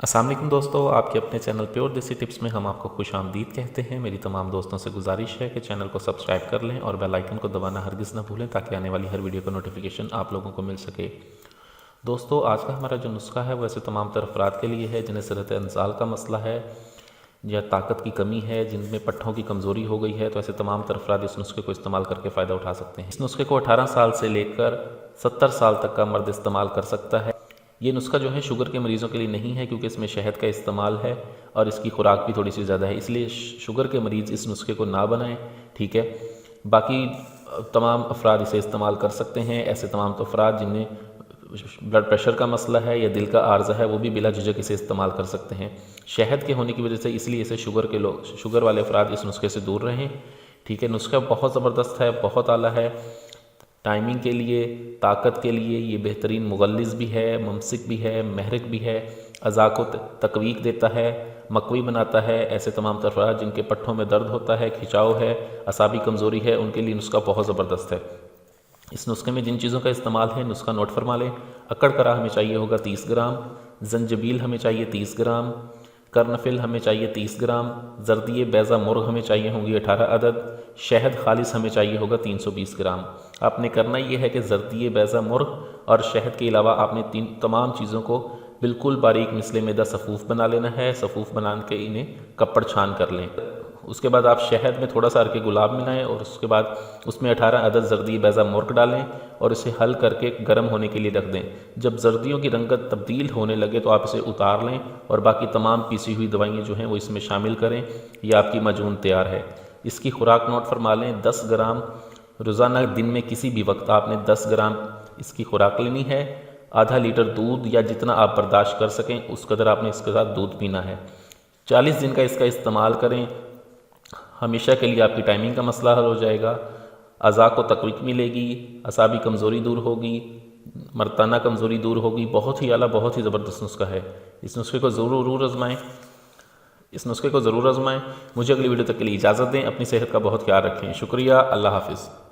अस्सलाम वालेकुम दोस्तों, आपके अपने चैनल प्योर देसी टिप्स में हम आपको खुशामदीद कहते हैं। मेरी तमाम दोस्तों से गुजारिश है कि चैनल को सब्सक्राइब कर लें और बेल आइकन को दबाना हरगिज़ ना भूलें ताकि आने वाली हर वीडियो का नोटिफिकेशन आप लोगों को मिल सके। दोस्तों, आज का हमारा जो नुस्खा है वो ऐसे तमाम तर अफराद के लिए है जिन्हें सरत अंसाल का मसला है या ताकत की कमी है, जिनमें पट्ठों की कमज़ोरी हो गई है। तो ऐसे तमाम तर अफराद इस नुस्खे को इस्तेमाल करके फ़ायदा उठा सकते हैं। इस नुस्खे को 18 साल से लेकर 70 साल तक का मर्द इस्तेमाल कर सकता है। ये नुस्खा जो है शुगर के मरीज़ों के लिए नहीं है क्योंकि इसमें शहद का इस्तेमाल है और इसकी खुराक भी थोड़ी सी ज़्यादा है, इसलिए शुगर के मरीज़ इस नुस्खे को ना बनाएं। ठीक है, बाकी तमाम अफराद इसे इस्तेमाल कर सकते हैं। ऐसे तमाम तो अफराद जिन्हें ब्लड प्रेशर का मसला है या दिल का आर्ज़ा है वो भी बिला झिझक इसे इस्तेमाल कर सकते हैं। शहद के होने की वजह से इसलिए इसे शुगर वाले अफराद इस नुस्खे से दूर रहें। ठीक है, नुस्खा बहुत ज़बरदस्त है, बहुत आला है। टाइमिंग के लिए, ताकत के लिए ये बेहतरीन मुगल्लिज़ भी है, मुमसिक भी है, महरक भी है, अज़ा को तकवीक देता है, मकवी बनाता है। ऐसे तमाम तरफ़ात जिनके पट्ठों में दर्द होता है, खिंचाव है, असाबी कमज़ोरी है, उनके लिए नुस्खा बहुत ज़बरदस्त है। इस नुस्खे में जिन चीज़ों का इस्तेमाल है नुस्खा नोट फरमा लें। अकड़ करा हमें चाहिए होगा 30 ग्राम, जंजबील हमें चाहिए 30 ग्राम, करनफिल हमें चाहिए 30 ग्राम, जर्दी बैज़ा मुर्ग हमें चाहिए होंगी 18 अदद, शहद खालिस हमें चाहिए होगा 320 ग्राम। आपने करना ये है कि जर्दी बैज़ा मुर्ग और शहद के अलावा आपने तमाम चीज़ों को बिल्कुल बारीक मिसले मैदा सफ़ूफ़ बना लेना है। सफ़ूफ़ बना के इन्हें कपड़ छान कर लें। उसके बाद आप शहद में थोड़ा सा अर्के गुलाब मिलाएं और उसके बाद उसमें 18 अदद जर्दी बैज़ा मुर्ग डालें और इसे हल करके गर्म होने के लिए रख दें। जब जर्दियों की रंगत तब्दील होने लगे तो आप इसे उतार लें और बाकी तमाम पीसी हुई दवाइयाँ जो हैं वो इसमें शामिल करें। यह आपकी मजून तैयार है। इसकी खुराक नोट फरमा लें, 10 ग्राम रोज़ाना दिन में किसी भी वक्त आपने 10 ग्राम इसकी खुराक लेनी है। आधा लीटर दूध या जितना आप बर्दाश्त कर सकें उस कदर आपने इसके साथ दूध पीना है। 40 दिन का इसका इस्तेमाल करें, हमेशा के लिए आपकी टाइमिंग का मसला हल हो जाएगा। अज़ा को तक़वीक मिलेगी, असाबी कमज़ोरी दूर होगी, मर्दाना कमज़ोरी दूर होगी। बहुत ही आला, बहुत ही ज़बरदस्त नुस्खा है। इस नुस्खे को ज़रूर आज़माएँ। मुझे अगली वीडियो तक के लिए इजाज़त दें। अपनी सेहत का बहुत ख्याल रखें। शुक्रिया। अल्लाह हाफ़िज़।